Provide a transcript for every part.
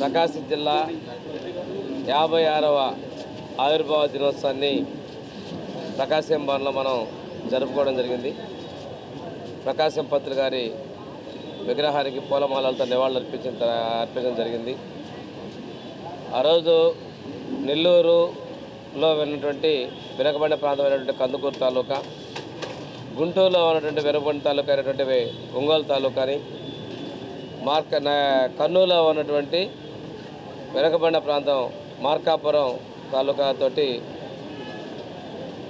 ప్రకాశం జిల్లా 56వ ఆవిర్భావ దినోత్సవాన్ని ప్రకాశం భవన్లో మనం జరుపుకోవడం జరిగింది. ప్రకాశం పంతులు గారి విగ్రహానికి పూలమాలలతో నివాళులు అర్పించడం జరిగింది. ఆ రోజు నెల్లూరులో ఉన్నటువంటి వెనుకబడిన ప్రాంతమైనటువంటి కందుకూరు తాలూకా, గుంటూరులో ఉన్నటువంటి వెనుకబడిన తాలూకా అయినటువంటి ఒంగోలు తాలూకాని, కర్నూలులో ఉన్నటువంటి వెనుకబడిన ప్రాంతం మార్కాపురం తాలూకాతోటి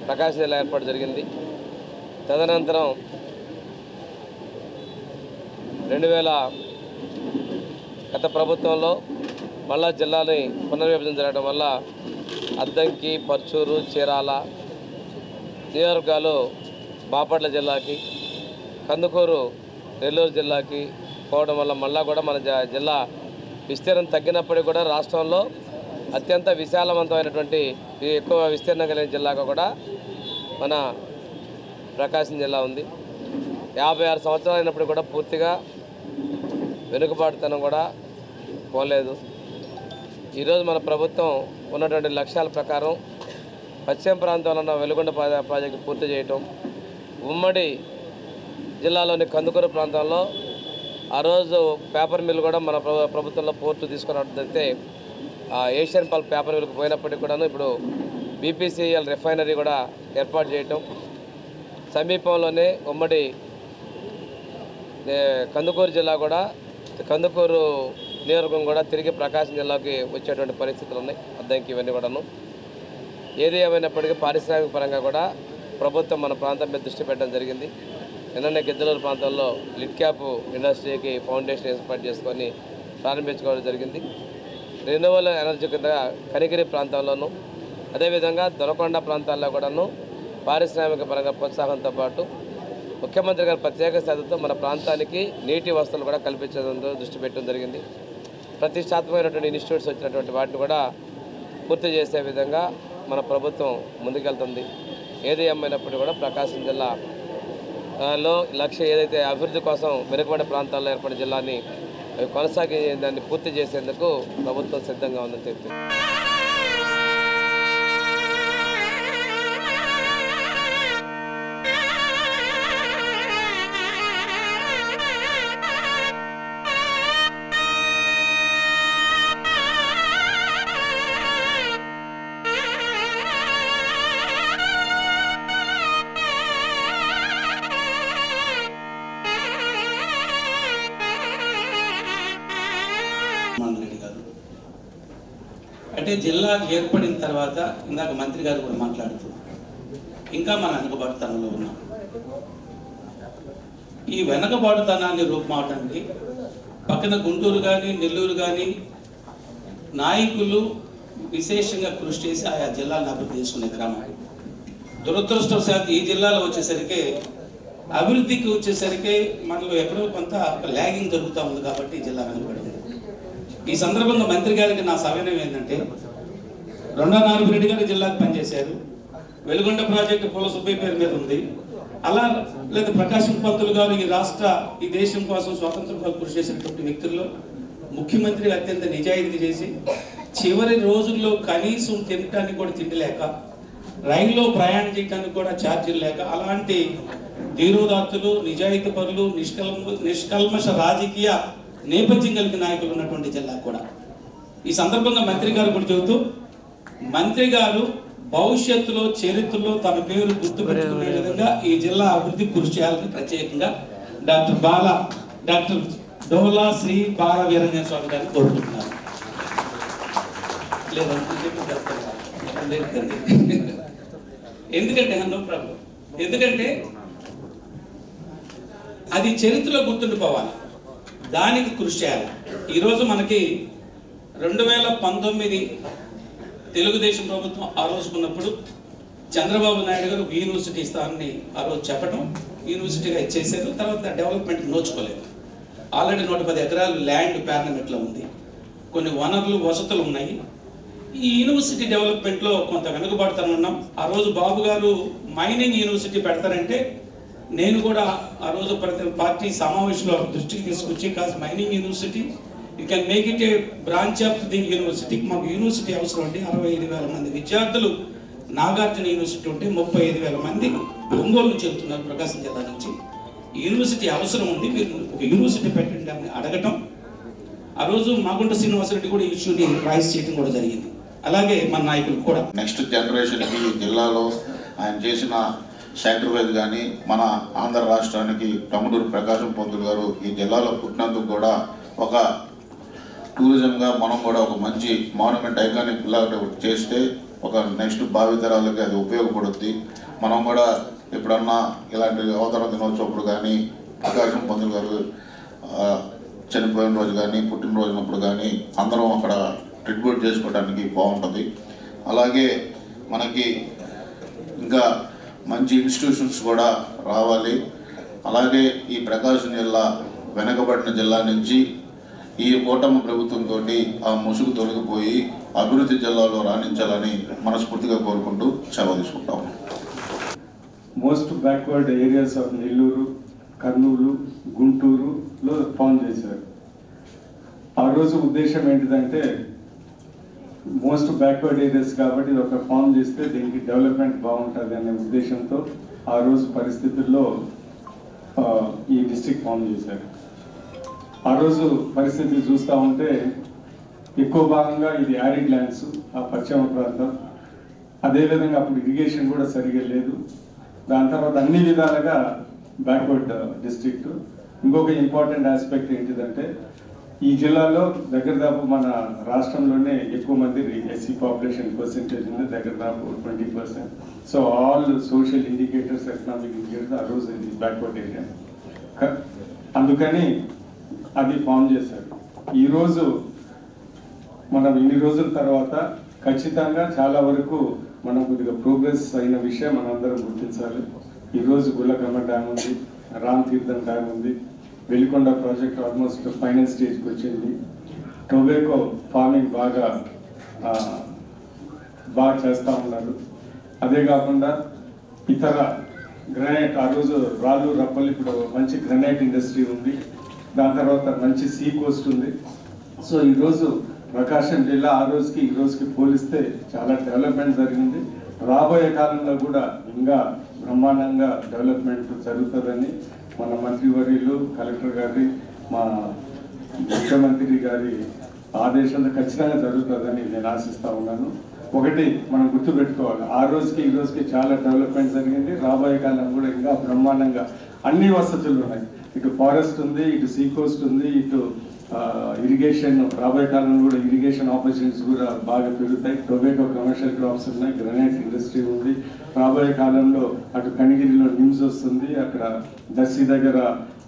ప్రకాశం జిల్లా ఏర్పాటు జరిగింది. తదనంతరం 2000 గత ప్రభుత్వంలో మళ్ళా జిల్లాని పునర్విభజన జరగడం వల్ల అద్దంకి, పర్చూరు, చీరాల నియోజకవర్గాలు బాపట్ల జిల్లాకి, కందుకూరు నెల్లూరు జిల్లాకి పోవడం వల్ల మళ్ళా కూడా మన జిల్లా విస్తీర్ణం తగ్గినప్పటికీ కూడా రాష్ట్రంలో అత్యంత విశాలవంతమైనటువంటి ఎక్కువ విస్తీర్ణం కలిగిన జిల్లాగా కూడా మన ప్రకాశం జిల్లా ఉంది. 56 సంవత్సరాలు అయినప్పుడు కూడా పూర్తిగా వెనుకబాటుతనం కూడా పోలేదు. ఈరోజు మన ప్రభుత్వం ఉన్నటువంటి లక్ష్యాల ప్రకారం పశ్చిమ ప్రాంతంలో ఉన్న వెలుగొండ ప్రాజెక్టు పూర్తి చేయటం, ఉమ్మడి జిల్లాలోని కందుకూరు ప్రాంతంలో ఆ రోజు పేపర్ మిల్ కూడా మన ప్రభుత్వంలో పోర్టు తీసుకున్నట్టయితే ఏషియన్ పల్ప్ పేపర్ మిల్కి పోయినప్పటికీ కూడాను ఇప్పుడు బీపీసీఎల్ రిఫైనరీ కూడా ఏర్పాటు చేయటం, సమీపంలోనే ఉమ్మడి కందుకూరు జిల్లా కూడా, కందుకూరు నియోజకవర్గం కూడా తిరిగి ప్రకాశం జిల్లాకి వచ్చేటువంటి పరిస్థితులు ఉన్నాయి. అద్దంకి ఇవన్నీ కూడాను. ఏది ఏమైనప్పటికీ పారిశ్రామిక పరంగా కూడా ప్రభుత్వం మన ప్రాంతం మీద దృష్టి పెట్టడం జరిగింది. నిన్ననే గిద్దలూరు ప్రాంతంలో లిడ్ క్యాప్ ఇండస్ట్రీకి ఫౌండేషన్ ఏర్పాటు చేసుకొని ప్రారంభించుకోవడం జరిగింది. రెన్యూవల్ ఎనర్జీ కింద కనిగిరి ప్రాంతంలోనూ, అదేవిధంగా దొనకొండ ప్రాంతాల్లో కూడాను పారిశ్రామిక పరంగా ప్రోత్సాహంతో పాటు ముఖ్యమంత్రి గారి ప్రత్యేక శ్రద్ధతో మన ప్రాంతానికి నీటి వసతులు కూడా కల్పించడం దృష్టి పెట్టడం జరిగింది. ప్రతిష్టాత్మకమైనటువంటి ఇన్స్టిట్యూట్స్ వచ్చినటువంటి వాటిని కూడా పూర్తి చేసే విధంగా మన ప్రభుత్వం ముందుకెళ్తుంది. ఏది ఏమైనప్పటికీ కూడా ప్రకాశం జిల్లాలో లక్ష్యం ఏదైతే అభివృద్ధి కోసం వెనుకబడిన ప్రాంతాల్లో ఏర్పడిన జిల్లాని కొనసాగి దాన్ని పూర్తి చేసేందుకు ప్రభుత్వం సిద్ధంగా ఉందని చెప్తుంది. అంటే జిల్లా ఏర్పడిన తర్వాత ఇందాక మంత్రి గారు కూడా మాట్లాడుతూ ఇంకా మన వెనకబాటుతనంలో ఉన్నాం. ఈ వెనకబాటుతనాన్ని రూపుమావడానికి పక్కన గుంటూరు కానీ నెల్లూరు కానీ నాయకులు విశేషంగా కృషి చేసి ఆయా జిల్లాలను అభివృద్ధి చేసుకునే క్రమం. దురదృష్టవశాత్తు ఈ జిల్లాలో వచ్చేసరికి అభివృద్ధికి వచ్చేసరికి మనలో ఎక్కడో కొంత ల్యాగింగ్ జరుగుతూ ఉంది కాబట్టి ఈ జిల్లా వెనకబడింది. ఈ సందర్భంగా మంత్రి గారికి నా సవినయం ఏంటంటే, రెండో నారాయణరెడ్డి గారు జిల్లాకు పనిచేశారు, వెలుగొండ ప్రాజెక్టు పూల సుబ్బయ్య పేరు మీద ఉంది. అలా లేదా ప్రకాశం పంతులు గారు ఈ దేశం కోసం స్వాతంత్రం కోసం కృషి చేసినటువంటి వ్యక్తుల్లో ముఖ్యమంత్రి అత్యంత నిజాయితీ చేసి చివరి రోజుల్లో కనీసం తినడానికి కూడా తిండి లేక, రైల్లో ప్రయాణం చేయడానికి కూడా ఛార్జీలు లేక, అలాంటి ధీరోదాత్తులు, నిజాయితీ పరులు, నిష్కల్మష రాజకీయ నేపథ్యం కలిగిన నాయకులు ఉన్నటువంటి జిల్లా కూడా. ఈ సందర్భంగా మంత్రి గారు కూడా చెబుతూ, మంత్రి గారు భవిష్యత్తులో చరిత్రలో తన పేరు గుర్తుపెట్టుకునే విధంగా ఈ జిల్లా అభివృద్ధి కృషి చేయాలని ప్రత్యేకంగా డాక్టర్ డోలా శ్రీ బాల వీరంజన స్వామి గారిని కోరుకుంటున్నారు. ఎందుకంటే అది చరిత్రలో గుర్తుండిపోవాలి, దానికి కృషి చేయాలి. ఈరోజు మనకి 2019 తెలుగుదేశం ప్రభుత్వం ఆ రోజుకున్నప్పుడు చంద్రబాబు నాయుడు గారు యూనివర్సిటీ స్థానాన్ని ఆ రోజు చెప్పడం, యూనివర్సిటీగా ఇచ్చేసారు. తర్వాత డెవలప్మెంట్ నోచుకోలేదు. ఆల్రెడీ 110 ఎకరాలు ల్యాండ్ పార్లమెంట్లో ఉంది, కొన్ని వనరులు వసతులు ఉన్నాయి. ఈ యూనివర్సిటీ డెవలప్మెంట్లో కొంత వెనుకబాటుతనం ఉన్నాం. ఆ రోజు బాబు గారు మైనింగ్ యూనివర్సిటీ పెడతారంటే నేను కూడా ఆ రోజు ప్రతి పార్టీ సమావేశంలో దృష్టికి తీసుకొచ్చి కాస్త mining university you can make it A branch of the university. మాకు యూనివర్సిటీ అవసరం అండి. 65,000 మంది విద్యార్థులు నాగార్జున యూనివర్సిటీ ఉంటే 35,000 మంది ఒంగోలు నుంచి వెళ్తున్నారు ప్రకాశం జిల్లా నుంచి. యూనివర్సిటీ అవసరం ఉంది, మీరు ఒక యూనివర్సిటీ పెట్టండి అని అడగటం. ఆ రోజు మాగుంట శ్రీనివాసరెడ్డి కూడా ఇష్యూని రైజ్ చేయడం కూడా జరిగింది. అలాగే మన నాయకులు కూడా నెక్స్ట్ జనరేషన్కి జిల్లాలో ఆయన చేసిన సాక్రిఫైస్ కానీ మన ఆంధ్ర రాష్ట్రానికి టంగుటూరి ప్రకాశం పంతులు గారు ఈ జిల్లాలో పుట్టినందుకు కూడా ఒక టూరిజంగా మనం కూడా ఒక మంచి మాన్యుమెంట్ ఐకానిక్ లాగా చేస్తే ఒక నెక్స్ట్ భావితరాలకి అది ఉపయోగపడుద్ది. మనం కూడా ఎప్పుడన్నా ఇలాంటి అవతరణ దినోత్సవప్పుడు కానీ ప్రకాశం పంతులు గారు చనిపోయిన రోజు కానీ పుట్టినరోజునప్పుడు కానీ అందరం అక్కడ ట్రిబ్యూట్ చేసుకోవడానికి బాగుంటుంది. అలాగే మనకి ఇంకా మంచి ఇన్స్టిట్యూషన్స్ కూడా రావాలి. అలాగే ఈ ప్రకాశం జిల్లా వెనకబడిన జిల్లా నుంచి ఈ కూటమి ప్రభుత్వంతో ఆ ముసుగు తొలగిపోయి అభివృద్ధి జిల్లాలో రాణించాలని మనస్ఫూర్తిగా కోరుకుంటూ సెలవు తీసుకుంటాం. Most backward areas of Nellore, Kurnool, గుంటూరులో ఫామ్ చేశారు. ఆ రోజు ఉద్దేశం ఏంటిదంటే మోస్ట్ బ్యాక్వర్డ్ ఏరియాస్ కాబట్టి ఒక ఫామ్ చేస్తే దీనికి డెవలప్మెంట్ బాగుంటుంది అనే ఉద్దేశంతో ఆ రోజు పరిస్థితుల్లో ఈ డిస్ట్రిక్ట్ ఫామ్ చేశారు. ఆ రోజు పరిస్థితి చూస్తూ ఉంటే ఎక్కువ భాగంగా ఇది యారిడ్ ల్యాండ్స్, ఆ పశ్చిమ ప్రాంతం. అదేవిధంగా అప్పుడు ఇరిగేషన్ కూడా సరిగా లేదు. దాని తర్వాత అన్ని విధాలుగా బ్యాక్వర్డ్ డిస్ట్రిక్ట్. ఇంకొక ఇంపార్టెంట్ ఆస్పెక్ట్ ఏంటిదంటే ఈ జిల్లాలో దాపు మన రాష్ట్రంలోనే ఎక్కువ మంది ఎస్సీ పాపులేషన్ పర్సెంటేజ్ ఉంది, దాపు 20%. So all social indicators, economic indicators ఆ రోజు ఇది బ్యాక్వర్డ్ ఏరియా. అందుకని అది ఫామ్ చేశారు. ఈరోజు మనం ఇన్ని రోజుల తర్వాత ఖచ్చితంగా చాలా వరకు మనం కొద్దిగా ప్రోగ్రెస్ అయిన విషయం మనందరం గుర్తించాలి. ఈరోజు గుల్లకమ్మ డ్యామ్ ఉంది, రామ్ తీర్థం డ్యామ్ ఉంది, వెలికొండ ప్రాజెక్ట్ ఆల్మోస్ట్ ఫైనల్ స్టేజ్కి వచ్చింది. టొబాకో ఫార్మింగ్ బాగా చేస్తూ ఉన్నారు. అదే కాకుండా ఇతర గ్రానైట్, ఆ రోజు రాళ్ళు రప్పలు, ఇప్పుడు మంచి గ్రానైట్ ఇండస్ట్రీ ఉంది. దాని తర్వాత మంచి సీ కోస్ట్ ఉంది. సో ఈరోజు ప్రకాశం జిల్లా ఆ రోజుకి ఈ రోజుకి పోలిస్తే చాలా డెవలప్మెంట్ జరిగింది. రాబోయే కాలంలో కూడా ఇంకా బ్రహ్మాండంగా డెవలప్మెంట్ జరుగుతుందని మన మంత్రివర్యులు, కలెక్టర్ గారి, మా ముఖ్యమంత్రి గారి ఆదేశాలు ఖచ్చితంగా జరుగుతుందని నేను ఆశిస్తూ ఉన్నాను. ఒకటి మనం గుర్తుపెట్టుకోవాలి, ఆ రోజుకి ఈ రోజుకి చాలా డెవలప్మెంట్ జరిగింది. రాబోయే కాలం కూడా ఇంకా బ్రహ్మాండంగా అన్ని వసతులు ఉన్నాయి. ఇటు ఫారెస్ట్ ఉంది, ఇటు సీ కోస్ట్ ఉంది, ఇటు ఇరిగేషన్, రాబోయే కాలంలో కూడా ఇరిగేషన్ ఆపర్చునిటీస్ కూడా బాగా పెరుగుతాయి. టొబాకో కమర్షియల్ క్రాప్స్ ఉన్నాయి, గ్రానైట్ ఇండస్ట్రీ ఉంది. రాబోయే కాలంలో అటు కనిగిరిలో నిమ్స్ వస్తుంది, అక్కడ దర్శి దగ్గర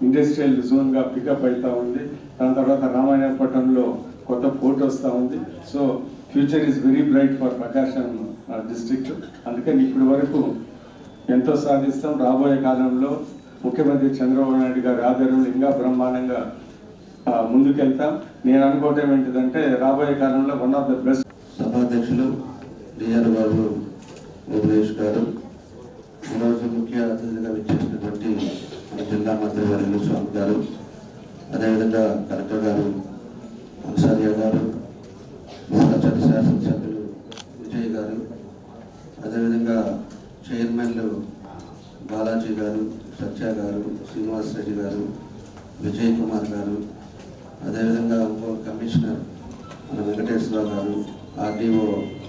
ఇండస్ట్రియల్ జోన్గా పికప్ అవుతూ ఉంది. దాని తర్వాత రామాయణపట్నంలో కొత్త పోర్ట్ వస్తూ ఉంది. So future is very bright for Prakasam district. అందుకని ఇప్పటి వరకు ఎంతో సాధిస్తాం. రాబోయే కాలంలో ముఖ్యమంత్రి చంద్రబాబు నాయుడు గారి ఆధ్వర్యంలో ఇంకా బ్రహ్మాండంగా ముందుకెళ్తాం. నేను అనుకోవటం ఏంటిదంటే రాబోయే కాలంలో వన్ ఆఫ్ ద బెస్ట్. సభాధ్యక్షులు డిఆర్ బాబు వెంకటేష్ గారు, ఈరోజు ముఖ్య అతిథిగా విచ్చేసినటువంటి మన జిల్లా మంత్రి వర్యులు స్వామి గారు, అదేవిధంగా కలెక్టర్ గారు అన్సారియా గారు, సహచర శాసనసభ్యులు విజయ్ గారు, అదేవిధంగా చైర్మన్లు బాలాజీ గారు, సత్య గారు, శ్రీనివాస్ రెడ్డి గారు, విజయ్ కుమార్ గారు, అదేవిధంగా ఇంకో కమిషనర్ మన వెంకటేశ్వరరావు గారు, ఆర్డీఓ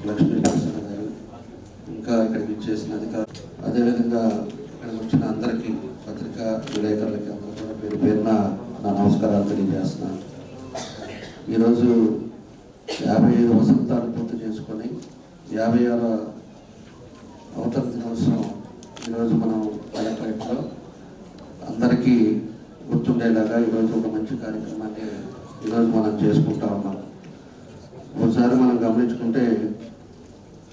లక్ష్మీప్రసన్న గారు, ఇంకా ఇక్కడికి ఇచ్చేసిన అధికారులు, అదేవిధంగా ఇక్కడికి వచ్చిన అందరికీ పత్రికా విలేకరులకి అందరూ కూడా పేరు పేరున నా నమస్కారాలు తెలియజేస్తున్నాను. ఈరోజు 55 వసంతాలు పూర్తి చేసుకొని 56వ అవతరణ దినోత్సవం ఈరోజు మనం కలెక్టరేట్లో అందరికీ గుర్తుండేలాగా ఈరోజు ఒక మంచి కార్యక్రమాన్ని ఈరోజు మనం చేసుకుంటా ఉన్నాం. ఒకసారి మనం గమనించుకుంటే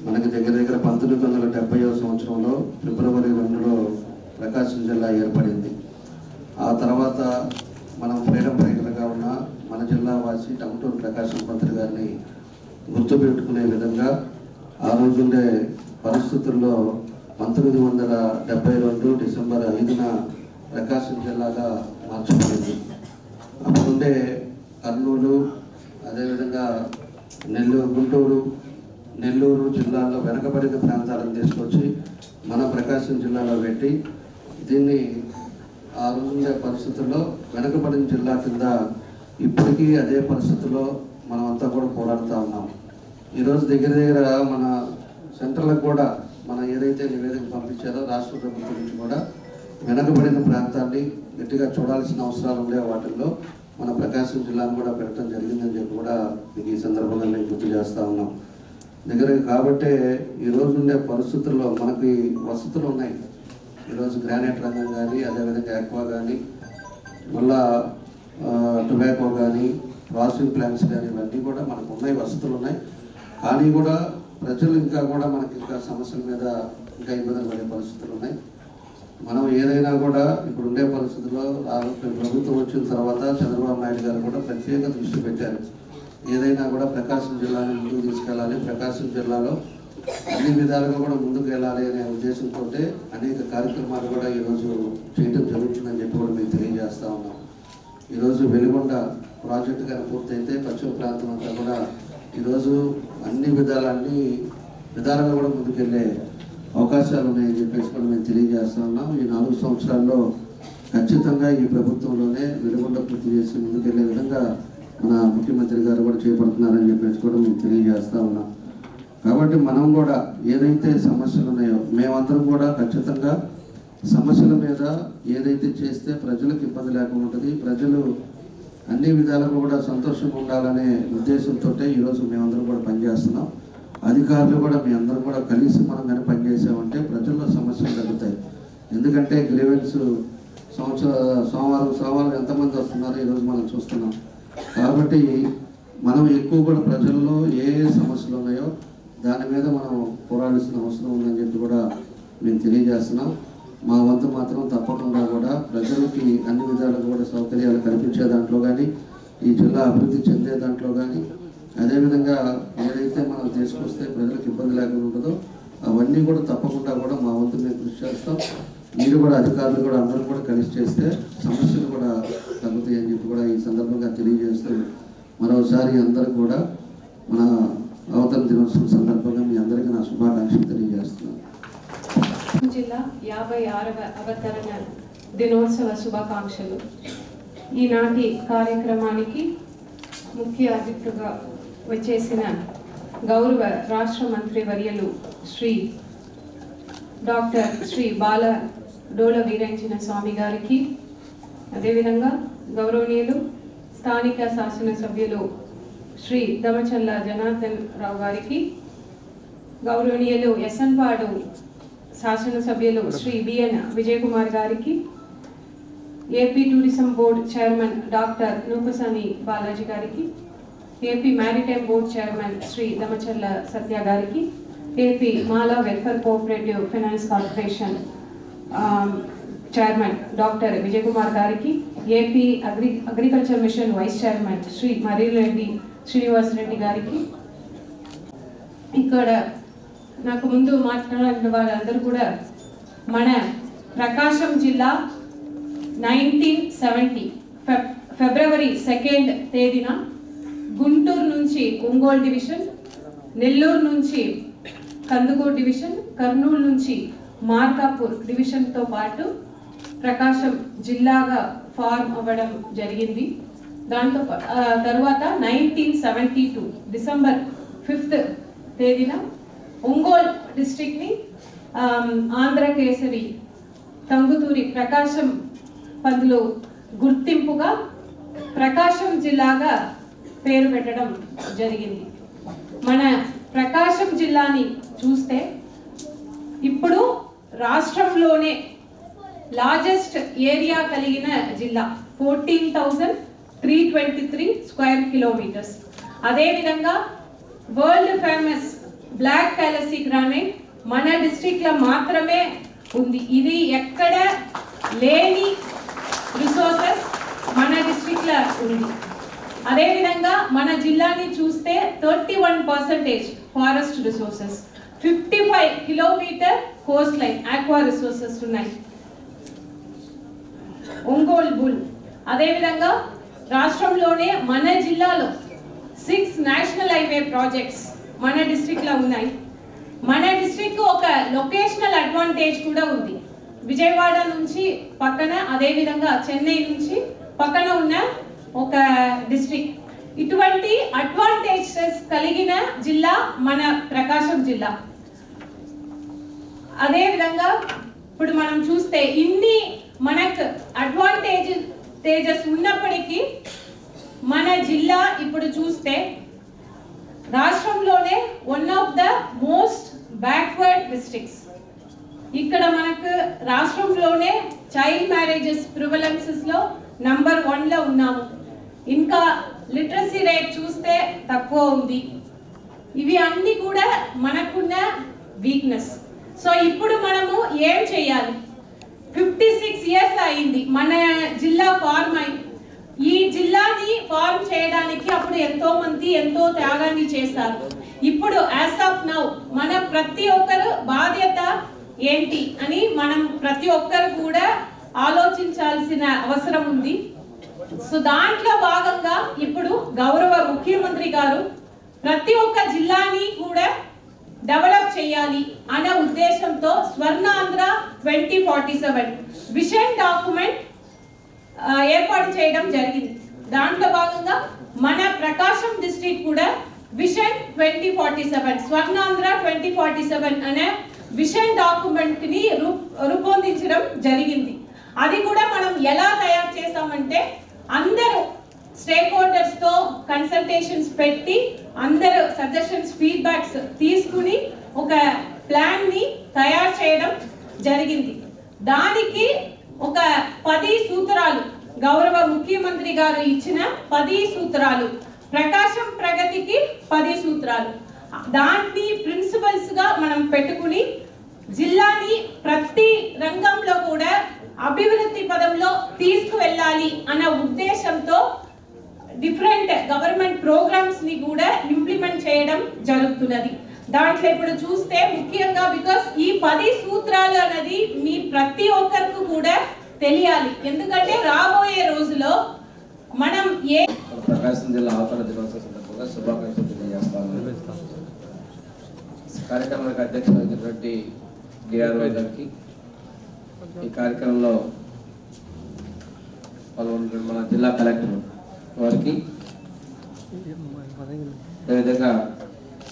మనకి దగ్గర 1970వ సంవత్సరంలో ఫిబ్రవరి 2లో ప్రకాశం జిల్లా ఏర్పడింది. ఆ తర్వాత మనం ఫ్రీడమ్ ఫైటర్గా ఉన్న మన జిల్లా వాసి టంగుటూరి ప్రకాశం పంతులు గారిని గుర్తుపెట్టుకునే విధంగా ఆ రోజుండే పరిస్థితుల్లో 1972 డిసెంబర్ 5న ప్రకాశం జిల్లాగా మార్చబడింది. అప్పుడుండే కర్నూలు, అదేవిధంగా గుంటూరు, నెల్లూరు జిల్లాల్లో వెనకబడిన ప్రాంతాలను తీసుకొచ్చి మన ప్రకాశం జిల్లాలో పెట్టి దీన్ని ఆ రోజుండే పరిస్థితుల్లో వెనకబడిన జిల్లా కింద ఇప్పటికీ అదే పరిస్థితుల్లో మనమంతా కూడా పోరాడుతూ ఉన్నాం. ఈరోజు దగ్గర మన సెంట్రల్కి కూడా మన ఏదైతే నివేదిక పంపించారో రాష్ట్ర ప్రభుత్వం నుంచి కూడా వెనకబడిన ప్రాంతాన్ని గట్టిగా చూడాల్సిన అవసరాలు ఉండే వాటిల్లో మన ప్రకాశం జిల్లాను కూడా పెట్టడం జరిగిందని చెప్పి కూడా మీకు ఈ సందర్భంగా నేను గుర్తు చేస్తూ ఉన్నాం. కాబట్టే ఈరోజు ఉండే పరిస్థితుల్లో మనకి వసతులు ఉన్నాయి. ఈరోజు గ్రానైట్ రంగం కానీ, అదేవిధంగా ఎక్వా కానీ, మళ్ళా టొబాకో కానీ, ప్రాసెసింగ్ ప్లాంట్స్ కానీ, ఇవన్నీ కూడా మనకు ఉన్నాయి, వసతులు ఉన్నాయి. కానీ కూడా ప్రజలు ఇంకా కూడా మనకి ఇంకా సమస్యల మీద ఇంకా ఇబ్బందులు పడే పరిస్థితులు ఉన్నాయి. మనం ఏదైనా కూడా ఇప్పుడు ఉండే పరిస్థితుల్లో ప్రభుత్వం వచ్చిన తర్వాత చంద్రబాబు నాయుడు గారు కూడా ప్రత్యేక దృష్టి పెట్టారు. ఏదైనా కూడా ప్రకాశం జిల్లాని ముందుకు తీసుకెళ్ళాలి, ప్రకాశం జిల్లాలో అన్ని విధాలుగా కూడా ముందుకు వెళ్ళాలి అనే ఉద్దేశంతో అనేక కార్యక్రమాలు కూడా ఈరోజు చేయడం జరుగుతుందని చెప్పి కూడా మేము తెలియజేస్తూ ఉన్నాం. ఈరోజు వెలుగొండ ప్రాజెక్టు కానీ పూర్తయితే పశ్చిమ ప్రాంతం అంతా కూడా ఈరోజు అన్ని విధాలుగా కూడా ముందుకెళ్ళే అవకాశాలు ఉన్నాయని చెప్పేసి కూడా మేము తెలియజేస్తూ ఉన్నాం. ఈ 4 సంవత్సరాల్లో ఖచ్చితంగా ఈ ప్రభుత్వంలోనే వెలుగొండ పూర్తి చేసి ముందుకెళ్లే విధంగా మన ముఖ్యమంత్రి గారు కూడా చేపడుతున్నారని చెప్పేసి కూడా మేము తెలియజేస్తూ ఉన్నాం. కాబట్టి మనం కూడా ఏదైతే సమస్యలు ఉన్నాయో మేమందరం కూడా ఖచ్చితంగా సమస్యల మీద ఏదైతే చేస్తే ప్రజలకు ఇబ్బంది లేకుండా ఉంటుంది, ప్రజలు అన్ని విధాలుగా కూడా సంతోషంగా ఉండాలనే ఉద్దేశంతో ఈరోజు మేమందరం కూడా పనిచేస్తున్నాం. అధికారులు కూడా మీ అందరం కూడా కలిసి మనం కానీ పనిచేసామంటే ప్రజల్లో సమస్యలు తగ్గుతాయి. ఎందుకంటే గ్రీవెన్స్ సోమవారం ఎంతమంది వస్తున్నారో ఈరోజు మనం చూస్తున్నాం. కాబట్టి మనం ఎక్కువ కూడా ప్రజల్లో ఏ సమస్యలు ఉన్నాయో దాని మీద మనం పోరాడాల్సిన అవసరం ఉందని చెప్పి కూడా మేము తెలియజేస్తున్నాం. మా వంతు మాత్రం తప్పకుండా కూడా ప్రజలకి అన్ని విధాలుగా కూడా సౌకర్యాలు కల్పించే దాంట్లో కానీ, ఈ జిల్లా అభివృద్ధి చెందే దాంట్లో కానీ, అదేవిధంగా ఏదైతే మనం తీసుకొస్తే ప్రజలకు ఇబ్బంది లేకుండా ఉంటుందో అవన్నీ కూడా తప్పకుండా కూడా మా వంతు మేము కృషి చేస్తాం. మీరు కూడా అధికారులు కూడా అందరూ కూడా కలిసి చేస్తే సమస్యలు కూడా తగ్గుతాయి అని చెప్పి కూడా ఈ సందర్భంగా తెలియజేస్తూ మరోసారి అందరూ కూడా మన అవతరణ దినోత్సవం సందర్భంగా మీ అందరికీ నా శుభాకాంక్షలు తెలియజేస్తున్నాను. జిల్లా 56వ అవతరణ దినోత్సవ శుభాకాంక్షలు. ఈనాటి కార్యక్రమానికి ముఖ్య అతిథిగా వచ్చేసిన గౌరవ రాష్ట్ర మంత్రి వర్యులు డాక్టర్ శ్రీ బాల డోల వీరంజన స్వామి గారికి, అదేవిధంగా గౌరవనీయులు స్థానిక శాసనసభ్యులు శ్రీ దమచల్ల జనార్దన్ రావు గారికి, గౌరవనీయులు ఎస్ఎన్పాడు శాసనసభ్యులు శ్రీ బిఎన్ విజయ్ కుమార్ గారికి, AP tourism board chairman doctor Nukasani Balaji గారికి, AP maritime board chairman Shri Damachalla Satya గారికి, AP Mala welfare cooperative finance corporation chairman doctor Vijay Kumar గారికి, AP agriculture mission vice chairman Shri Marreddy Srinivas Reddy గారికి, ఇక్కడ నాకు ముందు మాట్లాడిన వాళ్ళందరూ కూడా మన ప్రకాశం జిల్లా 1970 ఫిబ్రవరి 2వ తేదీన గుంటూరు నుంచి ఒంగోలు డివిజన్, నెల్లూరు నుంచి కందుకూరు డివిజన్, కర్నూలు నుంచి మార్కాపూర్ డివిజన్తో పాటు ప్రకాశం జిల్లాగా ఫార్మ్ అవ్వడం జరిగింది. దాంతో తర్వాత 1972 డిసెంబర్ 5వ తేదీన ఒంగోలు డిస్ట్రిక్ట్ని ఆంధ్ర కేసరి టంగుటూరి ప్రకాశం పంతులు గుర్తింపుగా ప్రకాశం జిల్లాగా పేరు పెట్టడం జరిగింది. మన ప్రకాశం జిల్లాని చూస్తే ఇప్పుడు రాష్ట్రంలోనే లార్జెస్ట్ ఏరియా కలిగిన జిల్లా, 14,323 స్క్వేర్ కిలోమీటర్స్. అదేవిధంగా world famous black galaxy granite మన డిస్ట్రిక్ట్లో మాత్రమే ఉంది. ఇది ఎక్కడ లేని రిసోర్సెస్ మన డిస్ట్రిక్ట్లో ఉంది. అదేవిధంగా మన జిల్లాని చూస్తే 31% forest resources, 55 kilometre coast line aqua resources ఉన్నాయి. ఒంగోలు బుల్, అదేవిధంగా రాష్ట్రంలోనే మన జిల్లాలో 6 నేషనల్ హైవే ప్రాజెక్ట్స్ మన డిస్ట్రిక్ట్లో ఉన్నాయి. మన డిస్ట్రిక్ట్ ఒక లొకేషనల్ అడ్వాంటేజ్ కూడా ఉంది. విజయవాడ నుంచి పక్కన, అదేవిధంగా చెన్నై నుంచి పక్కన ఉన్న ఒక డిస్ట్రిక్ట్. ఇటువంటి అడ్వాంటేజెస్ కలిగిన జిల్లా మన ప్రకాశం జిల్లా. అదేవిధంగా ఇప్పుడు మనం చూస్తే ఇన్ని మనకు అడ్వాంటేజెస్ ఉన్నప్పటికీ మన జిల్లా ఇప్పుడు చూస్తే రాష్ట్రంలోనే one of the most backward districts. ఇక్కడ మనకు రాష్ట్రంలోనే చైల్డ్ మ్యారేజెస్ ప్రివలెన్సెస్లో నంబర్ 1లో ఉన్నాము. ఇంకా లిటరసీ రేట్ చూస్తే తక్కువ ఉంది. ఇవి అన్నీ కూడా మనకున్న వీక్నెస్. సో ఇప్పుడు మనము ఏం చేయాలి? 56 ఇయర్స్ అయింది మన జిల్లా ఫార్మ్ అయి. ఈ జిల్లాని ఫార్మ్ చేయడానికి అప్పుడు ఎంతో త్యాగాన్ని చేశారు. ఇప్పుడు యాజ్ ఆఫ్ నౌ మన ప్రతి ఒక్కరు బాధ్యత ఏంటి అని మనం ప్రతి ఒక్కరు కూడా ఆలోచించాల్సిన అవసరం ఉంది. సో దాంట్లో భాగంగా ఇప్పుడు గౌరవ ముఖ్యమంత్రి గారు ప్రతి ఒక్క జిల్లాని కూడా డెవలప్ చేయాలి అనే ఉద్దేశంతో స్వర్ణాంధ్ర 2047 విజన్ డాక్యుమెంట్ ఏర్పాటు చేయడం జరిగింది. దాంట్లో భాగంగా మన ప్రకాశం డిస్ట్రిక్ట్ కూడా విజన్ 2047 స్వర్ణాంధ్ర 2047 అనే విజన్ డాక్యుమెంట్ ని రూపొందించడం జరిగింది. అది కూడా మనం ఎలా తయారు చేసామంటే అందరూ స్టేక్ హోల్డర్స్ తో కన్సల్టేషన్స్ పెట్టి అందరూ సజెషన్స్ ఫీడ్బ్యాక్స్ తీసుకుని ఒక ప్లాన్ ని తయారు చేయడం జరిగింది. దానికి ఒక 10 సూత్రాలు గౌరవ ముఖ్యమంత్రి గారు ఇచ్చిన 10 సూత్రాలు, ప్రకాశం ప్రగతికి 10 సూత్రాలు, దాన్ని ప్రిన్సిపల్స్ గా మనం పెట్టుకుని జిల్లాని ప్రతి రంగంలో కూడా అభివృద్ధి పదంలో తీసుకువెళ్ళాలి అన్న ఉద్దేశంతో డిఫరెంట్ గవర్నమెంట్ ప్రోగ్రామ్స్ ని కూడా ఇంప్లిమెంట్ చేయడం జరుగుతున్నది. దాంట్లో ఇప్పుడు చూస్తే ముఖ్యంగా బికాస్ ఈ 10 సూత్రాలు అనేది మీ ప్రతి ఒక్కరికి కూడా తెలియాలి. ఎందుకంటే రాబోయే రోజుల్లో మనం ప్రకాశం జిల్లా అవతరణ దినోత్సవ సందర్భంగా శుభాకాంక్షలు తెలియజేస్తాను. కార్యక్రమానికి అధ్యక్షులైనటువంటి డిఆర్ఓ గారికి, ఈ కార్యక్రమంలో పాల్గొన్న మన జిల్లా కలెక్టర్ వారికి, అదేవిధంగా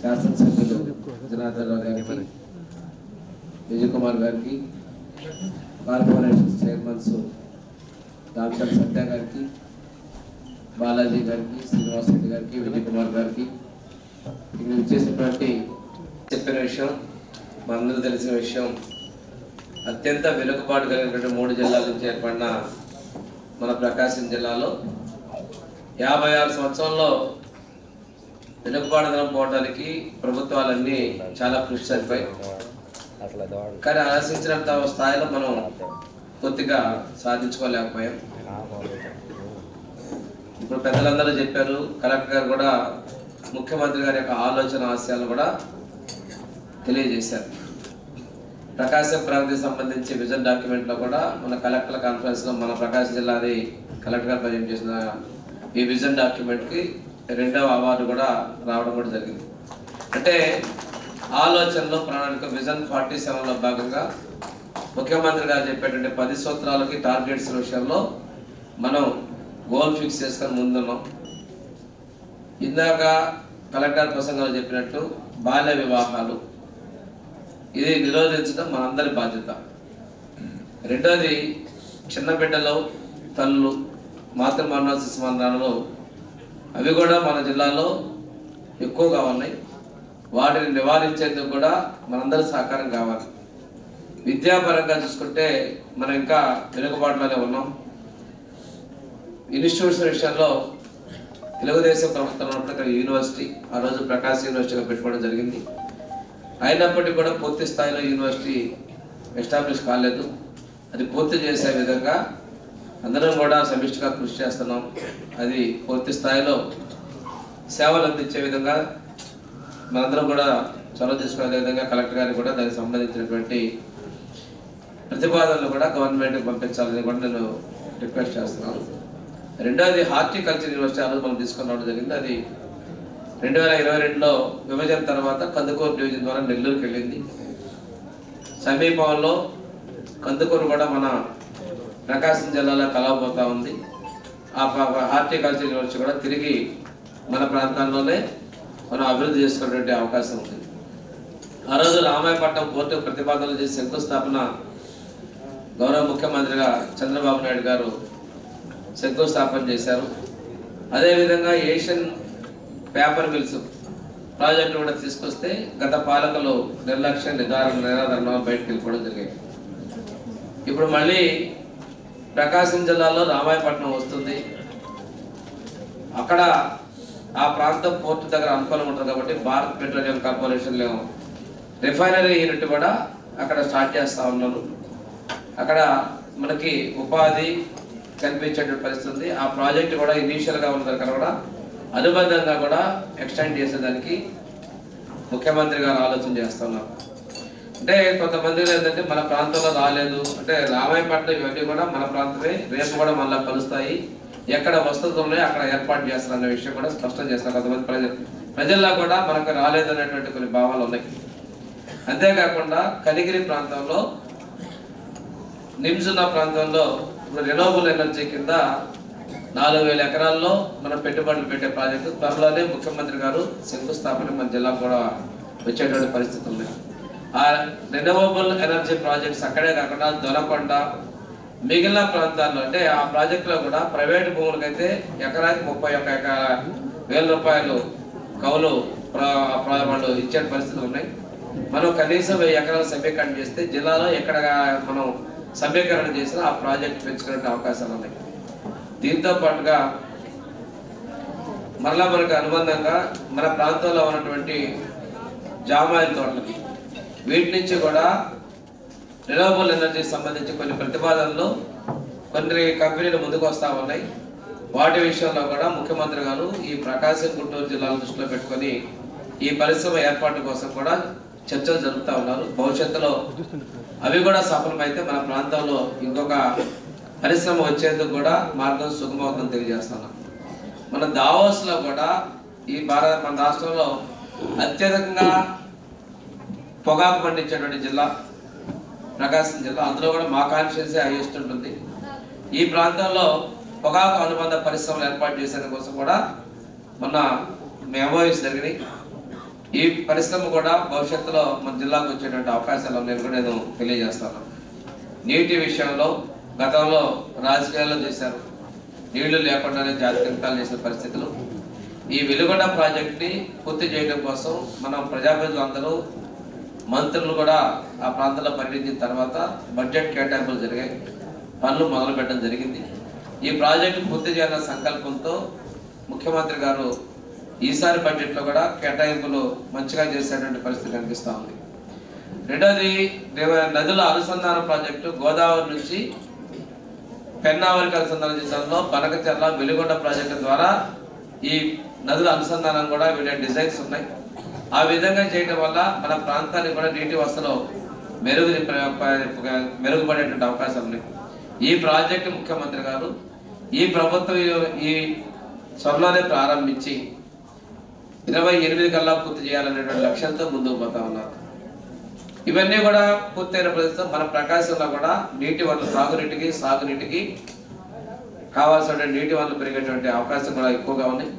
శాసనసభ్యులు జనార్దన్ రావు గారికి, విజయ్ కుమార్ గారికి, కార్పొరేషన్ చైర్మన్స్ డాక్టర్ సత్య గారికి, బాలాజీ గారికి, శ్రీనివాస్ రెడ్డి గారికి, విజయ్ కుమార్ గారికి, ఇక్కడ చేసినటువంటి చెప్పిన విషయం మనందరూ తెలిసిన విషయం, అత్యంత వెనుకబాటు కలిగినటువంటి 3 జిల్లాల నుంచి ఏర్పడిన మన ప్రకాశం జిల్లాలో 56 సంవత్సరంలో వెనుకబాటుదనం పోవడానికి ప్రభుత్వాలన్నీ చాలా కృషి సరిపోయి, కానీ ఆశించినంత స్థాయిలో మనం కొద్దిగా సాధించుకోలేకపోయాం. ఇప్పుడు పెద్దలందరూ చెప్పారు, కలెక్టర్ గారు కూడా ముఖ్యమంత్రి గారి యొక్క ఆలోచన ఆశయాలను కూడా తెలియజేశారు. ప్రకాశం ప్రగతికి సంబంధించి విజన్ డాక్యుమెంట్లో కూడా మన కలెక్టర్ కాన్ఫరెన్స్లో మన ప్రకాశం జిల్లాది కలెక్టర్ గారు ప్రజెంట్ చేసిన ఈ విజన్ డాక్యుమెంట్కి 2వ అవార్డు కూడా రావడం కూడా జరిగింది. అంటే ఆలోచనలో ప్రణాళిక విజన్ 47లో భాగంగా ముఖ్యమంత్రి గారు చెప్పేటువంటి 10 సూత్రాలకి టార్గెట్స్ విషయంలో మనం గోల్ ఫిక్స్ చేసుకొని ముందున్నాం. ఇందాక కలెక్టర్ ప్రసంగంలో చెప్పినట్టు బాల్య వివాహాలు ఇది నిరోధించడం మనందరి బాధ్యత. రెండోది చిన్న బిడ్డలు, తల్లులు, మాతృమరణ శిశు మరణాలు అవి కూడా మన జిల్లాలో ఎక్కువగా ఉన్నాయి. వాటిని నివారించేందుకు కూడా మనందరి సహకారం కావాలి. విద్యాపరంగా చూసుకుంటే మనం ఇంకా వెనుకబాటులోనే ఉన్నాం. ఇన్స్టిట్యూట్స్ విషయంలో తెలుగుదేశం ప్రభుత్వం ఉన్నప్పుడు యూనివర్సిటీ ఆ రోజు ప్రకాశం యూనివర్సిటీగా పెట్టుకోవడం జరిగింది. అయినప్పటికీ కూడా పూర్తి స్థాయిలో యూనివర్సిటీ ఎస్టాబ్లిష్ కాలేదు. అది పూర్తి చేసే విధంగా అందరం కూడా సమిష్టిగా కృషి చేస్తున్నాం. అది పూర్తి స్థాయిలో సేవలు అందించే విధంగా మనందరం కూడా చొరవ తీసుకునే విధంగా కలెక్టర్ గారికి కూడా దానికి సంబంధించినటువంటి ప్రతిపాదనలు కూడా గవర్నమెంట్కి పంపించాలని కూడా నేను రిక్వెస్ట్ చేస్తున్నాను. రెండోది హార్టికల్చర్ యూనివర్సిటీ ఆ రోజు మనం తీసుకొని రావడం జరిగింది. అది 2022లో విభజన తర్వాత కందుకూరు డివిజన్ ద్వారా నెల్లూరుకి వెళ్ళింది. సమీపంలో కందుకూరు కూడా మన ప్రకాశం జిల్లాలో కలవబోతా ఉంది. ఆ హార్టికల్చర్ యూనివర్సిటీ కూడా తిరిగి మన ప్రాంతాల్లోనే మనం అభివృద్ధి చేసుకునేటువంటి అవకాశం ఉంది. ఆ రోజు రామాయపట్నం పోర్టు ప్రతిపాదనలు చేసి శంకుస్థాపన గౌరవ ముఖ్యమంత్రిగా చంద్రబాబు నాయుడు గారు శంకుస్థాపన చేశారు. అదేవిధంగా ఏషియన్ పేపర్ మిల్స్ ప్రాజెక్టు కూడా తీసుకొస్తే గత పాలకులు నిర్లక్ష్య నిరాదరణ బయటకు వెళ్ళిపోవడం జరిగింది. ఇప్పుడు మళ్ళీ ప్రకాశం జిల్లాలో రామాయపట్నం వస్తుంది. అక్కడ ఆ ప్రాంతం పోర్టు దగ్గర అనుకూలంగా ఉంటుంది కాబట్టి భారత్ పెట్రోలియం కార్పొరేషన్లో రిఫైనరీ యూనిట్ కూడా అక్కడ స్టార్ట్ చేస్తూ ఉన్నారు. అక్కడ మనకి ఉపాధి కల్పించేటువంటి పరిస్థితి ఉంది. ఆ ప్రాజెక్ట్ కూడా ఇనీషియల్గా ఉన్న దగ్గర కూడా అనుబంధంగా కూడా ఎక్స్టెండ్ చేసేదానికి ముఖ్యమంత్రి గారు ఆలోచన చేస్తున్నారు. అంటే కొంతమంది ఏంటంటే మన ప్రాంతంలో రాలేదు అంటే రామాయపట్నం ఇవన్నీ కూడా మన ప్రాంతమే, రేపు కూడా మళ్ళీ కలుస్తాయి, ఎక్కడ వసతులు ఉన్నాయో అక్కడ ఏర్పాటు చేస్తారు అనే విషయం కూడా స్పష్టం చేస్తారు. కొంతమంది ప్రజల్లో కూడా మనకు రాలేదు అనేటువంటి కొన్ని భావాలు ఉన్నాయి. అంతేకాకుండా కనిగిరి ప్రాంతంలో నిమ్స్ ఉన్న ప్రాంతంలో ఇప్పుడు రెన్యూవబుల్ ఎనర్జీ కింద 4,000 ఎకరాల్లో మనం పెట్టుబడులు పెట్టే ప్రాజెక్టు త్వరలోనే ముఖ్యమంత్రి గారు శంకుస్థాపన మన జిల్లాకు కూడా వచ్చేటువంటి పరిస్థితి ఉంది. ఆ రెన్యూవబుల్ ఎనర్జీ ప్రాజెక్ట్స్ అక్కడే కాకుండా దొనకొండ మిగిలిన ప్రాంతాల్లో అంటే ఆ ప్రాజెక్టులో కూడా ప్రైవేటు భూములకైతే ఎకరాకి 31,000 రూపాయలు కౌలు వాళ్ళు ఇచ్చే పరిస్థితులు ఉన్నాయి. మనం కనీసం 1000 ఎకరాలు సమీకరణ చేస్తే జిల్లాలో ఎక్కడ మనం సమీకరణ చేసినా ఆ ప్రాజెక్ట్ పెంచుకునే అవకాశాలు ఉన్నాయి. దీంతో పాటుగా మరలా మనకు అనుబంధంగా మన ప్రాంతంలో ఉన్నటువంటి జామాయిల తోటలకి వీటి నుంచి కూడా రెన్యూవబుల్ ఎనర్జీకి సంబంధించి కొన్ని ప్రతిపాదనలు కొన్ని కంపెనీలు ముందుకు వస్తూ ఉన్నాయి. వాటి విషయంలో కూడా ముఖ్యమంత్రి గారు ఈ ప్రకాశం గుంటూరు జిల్లాను దృష్టిలో పెట్టుకొని ఈ పరిశ్రమ ఏర్పాటు కోసం కూడా చర్చలు జరుపుతూ ఉన్నారు. భవిష్యత్తులో అవి కూడా సఫలమైతే మన ప్రాంతంలో ఇంకొక పరిశ్రమ వచ్చేందుకు కూడా మార్గం సుగమవుతుందని తెలియజేస్తున్నాం. మన దావోస్లో కూడా మన రాష్ట్రంలో అత్యధికంగా పొగాకు పండించేటువంటి జిల్లా ప్రకాశం జిల్లా, అందులో కూడా మా కాన్స్టిట్యున్సీ హైయెస్ట్ ఉంటుంది. ఈ ప్రాంతంలో పొగాకు అనుబంధ పరిశ్రమలు ఏర్పాటు చేసేందుకోసం కూడా మొన్న ఎంఓయూస్ జరిగినాయి. ఈ పరిశ్రమ కూడా భవిష్యత్తులో మన జిల్లాకు వచ్చేటువంటి అవకాశాలు ఉన్నాయని కూడా నేను తెలియజేస్తాను. నీటి విషయంలో గతంలో రాజకీయాల్లో చేశారు, నీళ్లు లేకుండానే జాతీయంకాలు చేసిన పరిస్థితులు. ఈ వెలుగొండ ప్రాజెక్ట్ని పూర్తి చేయడం కోసం మనం ప్రజాప్రతినిధులందరూ మంత్రులు కూడా ఆ ప్రాంతంలో పర్యటించిన తర్వాత బడ్జెట్ కేటాయింపులు జరిగాయి, పనులు మొదలు పెట్టడం జరిగింది. ఈ ప్రాజెక్టు పూర్తి చేయాలన్న సంకల్పంతో ముఖ్యమంత్రి గారు ఈసారి బడ్జెట్లో కూడా కేటాయింపులు మంచిగా చేసేటువంటి పరిస్థితి కనిపిస్తూ ఉంది. రెండోది నదుల అనుసంధాన ప్రాజెక్టు గోదావరి నుంచి పెన్నావరికి అనుసంధానం చేసడంలో బనకచెర్ల వెలుగొండ ప్రాజెక్టు ద్వారా ఈ నదుల అనుసంధానం కూడా వీళ్ళ డిజైన్స్ ఉన్నాయి. ఆ విధంగా చేయడం వల్ల మన ప్రాంతానికి కూడా నీటి వసతులు మెరుగుపడేటువంటి అవకాశం ఉన్నాయి. ఈ ప్రాజెక్టు ముఖ్యమంత్రి గారు ఈ ప్రభుత్వం ఈ త్వరలోనే ప్రారంభించి 28 కల్లా పూర్తి చేయాలనేటువంటి లక్ష్యంతో ముందుకు పోతా ఉన్నారు. ఇవన్నీ కూడా పూర్తయిన ప్రదేశం మన ప్రకాశంలో కూడా నీటి వనరులు తాగునీటికి సాగునీటికి కావాల్సిన నీటి వనరులు పెరిగేటువంటి అవకాశం కూడా ఎక్కువగా ఉన్నాయి.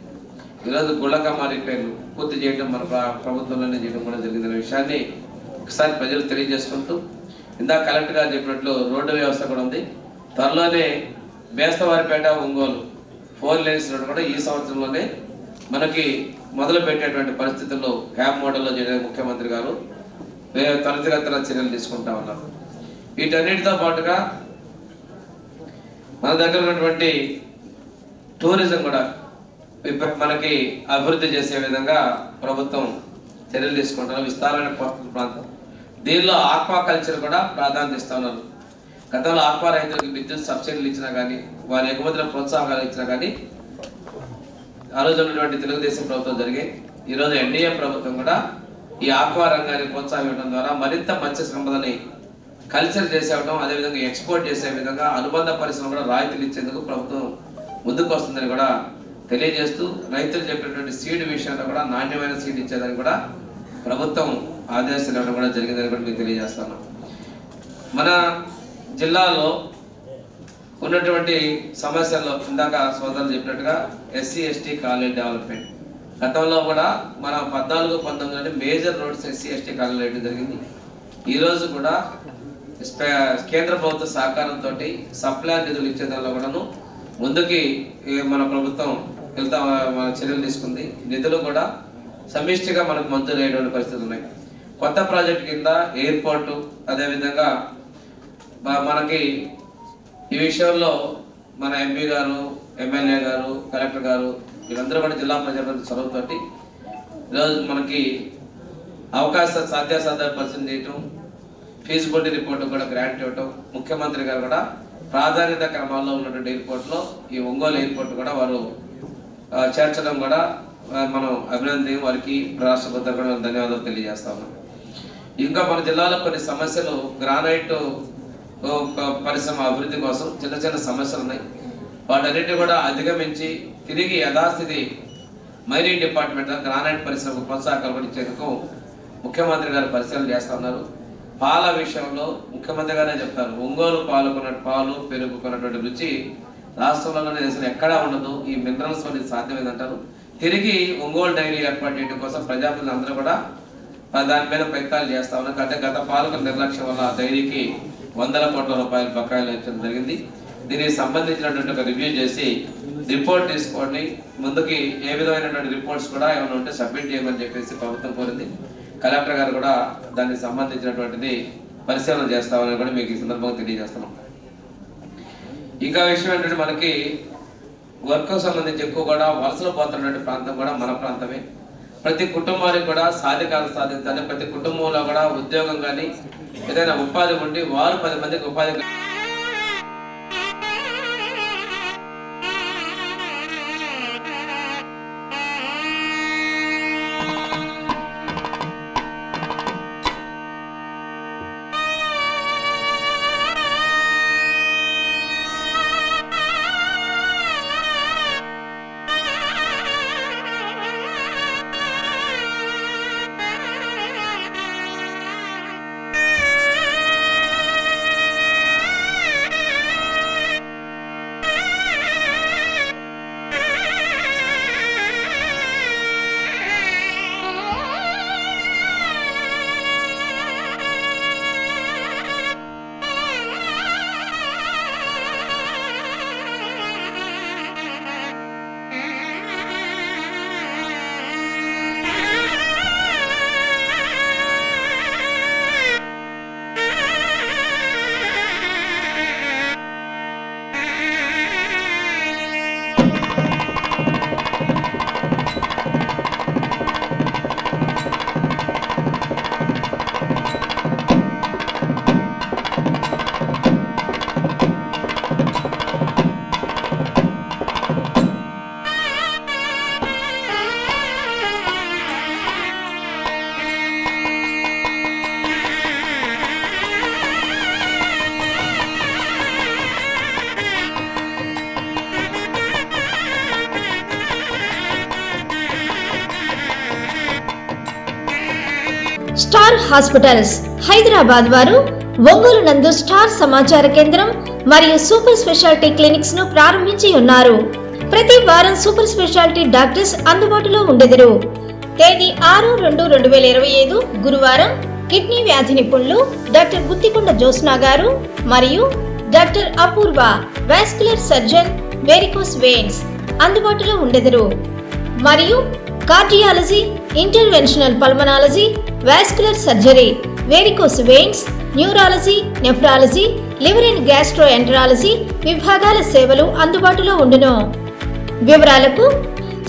ఈరోజు గుళ్ళకమ్మ రిపేర్లు పూర్తి చేయడం మన ప్రభుత్వంలోనే చేయడం కూడా జరిగిందనే విషయాన్ని ఒకసారి ప్రజలు తెలియజేసుకుంటూ, ఇందాక కలెక్టర్ గారు చెప్పినట్లు రోడ్డు వ్యవస్థ కూడా ఉంది. త్వరలోనే బేస్తవారిపేట ఒంగోలు 4 లేన్స్ రోడ్డు కూడా ఈ సంవత్సరంలోనే మనకి మొదలు పెట్టేటువంటి పరిస్థితుల్లో హ్యాప్ మోడల్లో చేయడం ముఖ్యమంత్రి గారు త్వరితగతిన చర్యలు తీసుకుంటా ఉన్నారు. వీటన్నిటితో పాటుగా మన దగ్గర ఉన్నటువంటి టూరిజం కూడా మనకి అభివృద్ధి చేసే విధంగా ప్రభుత్వం చర్యలు తీసుకుంటున్నారు. విస్తారమైన ప్రాంతం దీనిలో ఆక్వాకల్చర్ కూడా ప్రాధాన్యత ఇస్తా ఉన్నారు. గతంలో ఆక్వా రైతులకు విద్యుత్ సబ్సిడీలు ఇచ్చినా కానీ వారి ఎగుమతుల ప్రోత్సాహాలు ఇచ్చినా కానీ ఆ రోజు ఉన్నటువంటి తెలుగుదేశం ప్రభుత్వం జరిగాయి. ఈరోజు ఎన్డీఏ ప్రభుత్వం కూడా ఈ ఆక్వా రంగాన్ని ప్రోత్సాహించడం ద్వారా మరింత మత్స్య సంపదని కల్చర్ చేసేవడం, అదేవిధంగా ఎక్స్పోర్ట్ చేసే విధంగా అనుబంధ పరిశ్రమ కూడా రాయితీలు ఇచ్చేందుకు ప్రభుత్వం ముందుకు వస్తుందని కూడా తెలియజేస్తూ రైతులు చెప్పినటువంటి సీడ్ విషయంలో కూడా నాణ్యమైన సీడ్ ఇచ్చేదని కూడా ప్రభుత్వం ఆదేశాలు ఇవ్వడం కూడా జరిగిందని కూడా మీకు తెలియజేస్తాను. మన జిల్లాలో ఉన్నటువంటి సమస్యల్లో ఇందాక సోదరులు చెప్పినట్టుగా ఎస్సీ ఎస్టీ కాలనీ డెవలప్మెంట్ గతంలో కూడా మన 14-19 major roads SC ST colony వేయడం జరిగింది. ఈరోజు కూడా కేంద్ర ప్రభుత్వ సహకారంతో సప్లాన్ నిధులు ఇచ్చే దానిలో కూడాను ముందుకి మన ప్రభుత్వం మన చర్యలు తీసుకుంది. నిధులు కూడా సమిష్టిగా మనకు మంజూరు అయ్యేటువంటి పరిస్థితులు ఉన్నాయి. కొత్త ప్రాజెక్టు కింద ఎయిర్పోర్టు, అదేవిధంగా మనకి ఈ విషయంలో మన ఎంపీ గారు, ఎమ్మెల్యే గారు, కలెక్టర్ గారు వీళ్ళందరూ కూడా జిల్లా ప్రజాప్రతినిధుల చొరవతోటి ఈరోజు మనకి సాధ్యాసాధ్యాలు పరిశీలన చేయటం, ఫీజిబిలిటీ రిపోర్ట్ కూడా గ్రాంట్ ఇవ్వటం, ముఖ్యమంత్రి గారు కూడా ప్రాధాన్యత క్రమాల్లో ఉన్నటువంటి ఎయిర్పోర్ట్లో ఈ ఒంగోలు ఎయిర్పోర్ట్ కూడా వారు చేర్చడం కూడా మనం అభినందన వారికి రాష్ట్ర ప్రభుత్వం కూడా ధన్యవాదాలు తెలియజేస్తా ఉన్నాం. ఇంకా మన జిల్లాలో కొన్ని సమస్యలు గ్రానైట్ పరిశ్రమ అభివృద్ధి కోసం చిన్న చిన్న సమస్యలు ఉన్నాయి. వాటన్నిటిని కూడా అధిగమించి తిరిగి యథాస్థితి మైనింగ్ డిపార్ట్మెంట్ గ్రానైట్ పరిశ్రమ ప్రోత్సాహకాలు కూడా ఇచ్చేందుకు ముఖ్యమంత్రి గారు పరిశీలన చేస్తా ఉన్నారు. పాల విషయంలో ముఖ్యమంత్రి గారే చెప్తారు, ఒంగోలు పాలు పెరుగుకున్నటువంటి రుచి రాష్ట్రంలోనే దేశంలో ఎక్కడా ఉండదు, ఈ మినరల్స్ అనేది సాధ్యమైందంటారు. తిరిగి ఒంగోలు డైరీ ఏర్పాటు చేయడం కోసం ప్రజాప్రతినిధులు అందరూ కూడా దాని మీద ప్రయత్నాలు చేస్తా ఉన్నారు. అంటే గత పాలకుల నిర్లక్ష్యం వల్ల డైరీకి 100 కోట్ల రూపాయల బకాయిలు ఇచ్చడం జరిగింది. దీనికి సంబంధించినటువంటి ఒక రివ్యూ చేసి రిపోర్ట్ తీసుకోండి, ముందుకి ఏ విధమైనటువంటి రిపోర్ట్స్ కూడా ఏమైనా ఉంటే సబ్మిట్ చేయమని చెప్పేసి ప్రభుత్వం కోరింది. కలెక్టర్ గారు కూడా దానికి సంబంధించినటువంటిది పరిశీలన చేస్తామని కూడా మీకు ఈ సందర్భంగా తెలియజేస్తున్నాం. ఇంకా విషయం ఏంటంటే మనకి వర్క్ సంబంధించి ఎక్కువ కూడా వలసలు పోతున్నటువంటి ప్రాంతం కూడా మన ప్రాంతమే. ప్రతి కుటుంబానికి కూడా సాధికారత సాధించాలి. ప్రతి కుటుంబంలో కూడా ఉద్యోగం కానీ ఏదైనా ఉపాధి ఉండి వారు 10 మందికి ఉపాధి స్టార్ హాస్పిటల్స్ హైదరాబాద్ వారు ఒంగోలు నందు స్టార్ సమాచార కేంద్రం మరియు సూపర్ స్పెషాలిటీ క్లినిక్స్ ను ప్రారంభించి ఉన్నారు. ప్రతి వారం సూపర్ స్పెషాలిటీ డాక్టర్స్ అందుబాటులో ఉండెదరు. తేదీ 6/2/2025 గురువారం కిడ్నీ వ్యాధి నిపుణులు డాక్టర్ గుత్తికొండ జ్యోత్స్నా గారు మరియు డాక్టర్ అపూర్వ వాస్కులర్ సర్జన్ వెరికోస్ వెయిన్స్ అందుబాటులో ఉండెదరు. మరియు cardiology, interventional pulmonology, vascular surgery, varicose veins, neurology, nephrology, liver and gastroenterology విభాగాల సేవలు అందుబాటులో ఉండును. వివరాలకు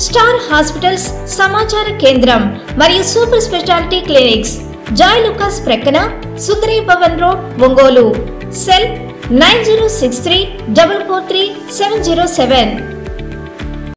స్టార్ హాస్పిటల్స్ సమాచార కేంద్రం మరియు super speciality clinics, Joy Lukas ప్రక్కన, సుందరి భవన్ రోడ్, ఒంగోలు. సెల్ 9063 443 707.